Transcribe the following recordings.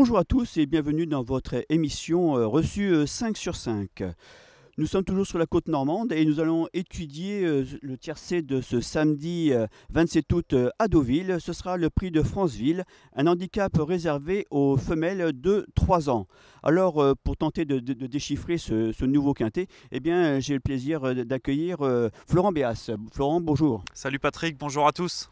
Bonjour à tous et bienvenue dans votre émission reçue 5 sur 5. Nous sommes toujours sur la côte normande et nous allons étudier le tiercé de ce samedi 27 août à Deauville. Ce sera le prix de Franceville, un handicap réservé aux femelles de 3 ans. Alors, pour tenter de déchiffrer ce nouveau quintet, eh bien, j'ai le plaisir d'accueillir Florent Béas. Florent, bonjour. Salut Patrick, bonjour à tous.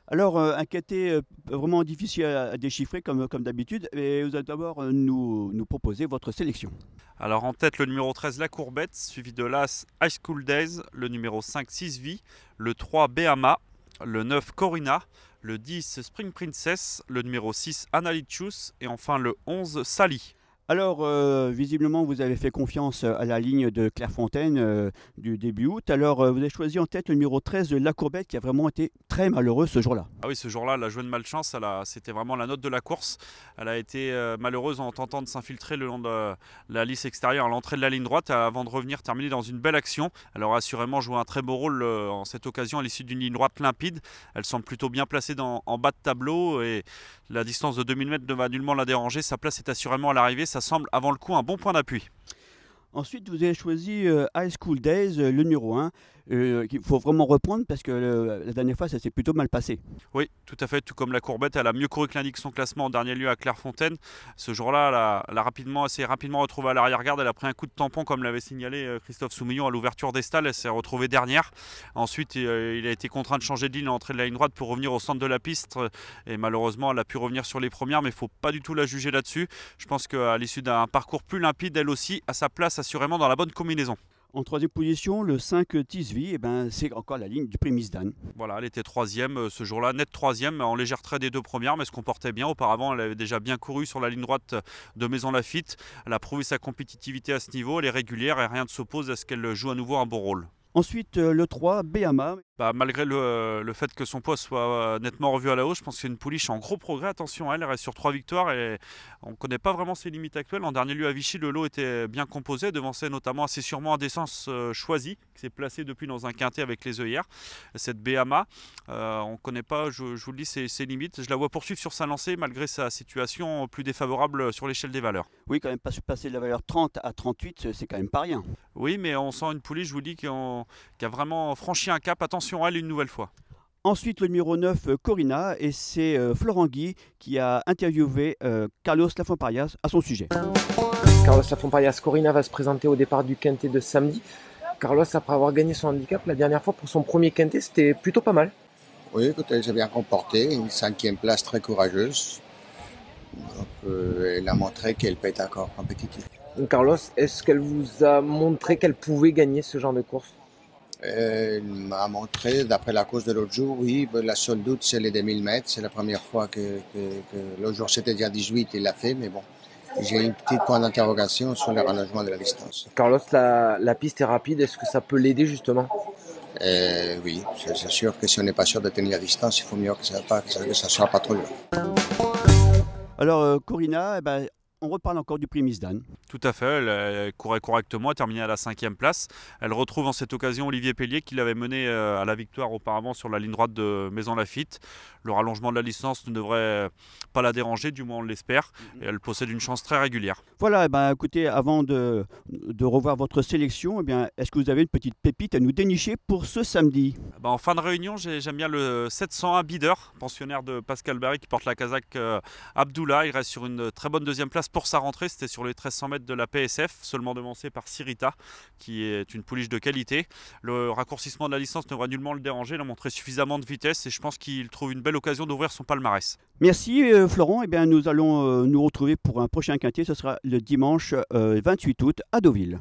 Alors, un quintet vraiment difficile à déchiffrer comme d'habitude, et vous allez d'abord nous proposer votre sélection. Alors en tête le numéro 13 La Courbette, suivi de l'As High School Days, le numéro 5 6 Vie, le 3 Behama, le 9 Corina, le 10 Spring Princess, le numéro 6 Analicious et enfin le 11 Sally. Alors, visiblement, vous avez fait confiance à la ligne de Clairefontaine du début août. Alors, vous avez choisi en tête le numéro 13 de La Courbette, qui a vraiment été très malheureux ce jour-là. Ah oui, ce jour-là, elle a joué de malchance, c'était vraiment la note de la course. Elle a été malheureuse en tentant de s'infiltrer le long de la lisse extérieure à l'entrée de la ligne droite avant de revenir terminer dans une belle action. Elle aura assurément joué un très beau rôle en cette occasion à l'issue d'une ligne droite limpide. Elle semble plutôt bien placée en bas de tableau et la distance de 2000 mètres ne va nullement la déranger. Sa place est assurément à l'arrivée. Ça semble avant le coup un bon point d'appui. Ensuite, vous avez choisi High School Days, le numéro 1, qu'il faut vraiment reprendre parce que la dernière fois, ça s'est plutôt mal passé. Oui, tout à fait, tout comme La Courbette, elle a mieux couru que l'indique son classement en dernier lieu à Clairefontaine. Ce jour-là, elle a s'est rapidement retrouvée à l'arrière-garde, elle a pris un coup de tampon comme l'avait signalé Christophe Soumillon à l'ouverture des stalles, elle s'est retrouvée dernière. Ensuite, il a été contraint de changer de ligne à l'entrée de la ligne droite pour revenir au centre de la piste et malheureusement, elle a pu revenir sur les premières, mais il ne faut pas du tout la juger là-dessus. Je pense qu'à l'issue d'un parcours plus limpide, elle aussi a sa place assurément dans la bonne combinaison. En troisième position, le 5 Tisvi, eh ben, c'est encore la ligne du prix Miss Dan. Voilà, elle était troisième ce jour-là, net troisième, en légère trait des deux premières, mais se comportait bien. Auparavant, elle avait déjà bien couru sur la ligne droite de Maison Lafitte. Elle a prouvé sa compétitivité à ce niveau, elle est régulière et rien ne s'oppose à ce qu'elle joue à nouveau un bon rôle. Ensuite, le 3 Behama. Malgré le fait que son poids soit nettement revu à la hausse, je pense que c'est une pouliche en gros progrès. Attention, elle reste sur 3 victoires et on ne connaît pas vraiment ses limites actuelles. En dernier lieu à Vichy, le lot était bien composé, devancé notamment assez sûrement un d'essence choisi, qui s'est placé depuis dans un quintet avec les œillères. Cette Behama, on ne connaît pas, je vous le dis, ses limites. Je la vois poursuivre sur sa lancée malgré sa situation plus défavorable sur l'échelle des valeurs. Oui, quand même, passer de la valeur 30 à 38, c'est quand même pas rien. Oui, mais on sent une pouliche, je vous dis, qui a vraiment franchi un cap. Attention à elle une nouvelle fois. Ensuite, le numéro 9, Corina, et c'est Florent Guy qui a interviewé Carlos Lafont-Parias à son sujet. Carlos Lafont-Parias, Corina va se présenter au départ du quintet de samedi. Carlos, après avoir gagné son handicap la dernière fois pour son premier quintet, c'était plutôt pas mal. Oui, écoute, elle s'est bien comportée, une 5e place très courageuse. Donc, elle a montré qu'elle peut être encore compétitive. Donc, Carlos, est-ce qu'elle vous a montré qu'elle pouvait gagner ce genre de course? Elle m'a montré, d'après la course de l'autre jour, oui, la seule doute, c'est les 2000 mètres. C'est la première fois que l'autre jour, c'était déjà 18, il l'a fait, mais bon, j'ai une petite point d'interrogation sur le rallongement de la distance. Carlos, la piste est rapide, est-ce que ça peut l'aider justement? Oui, c'est sûr que si on n'est pas sûr de tenir la distance, il faut mieux que ça ne soit pas trop long. Alors, Corina, eh ben, on reparle encore du prix Miss Dan. Tout à fait, elle courait correctement, elle terminait à la 5e place. Elle retrouve en cette occasion Olivier Pellier qui l'avait mené à la victoire auparavant sur la ligne droite de Maison Lafitte. Le rallongement de la licence ne devrait pas la déranger, du moins on l'espère. Et elle possède une chance très régulière. Voilà, eh ben, écoutez, avant de revoir votre sélection, eh bien, est-ce que vous avez une petite pépite à nous dénicher pour ce samedi? En fin de réunion, j'aime bien le 701 Bider, pensionnaire de Pascal Barry qui porte la casaque Abdullah. Il reste sur une très bonne deuxième place pour sa rentrée. C'était sur les 1300 mètres de la PSF, seulement devancé par Sirita, qui est une pouliche de qualité. Le raccourcissement de la licence ne devrait nullement le déranger. Il a montré suffisamment de vitesse et je pense qu'il trouve une belle occasion d'ouvrir son palmarès. Merci Florent. Eh bien, nous allons nous retrouver pour un prochain quintet. Ce sera le dimanche 28 août à Deauville.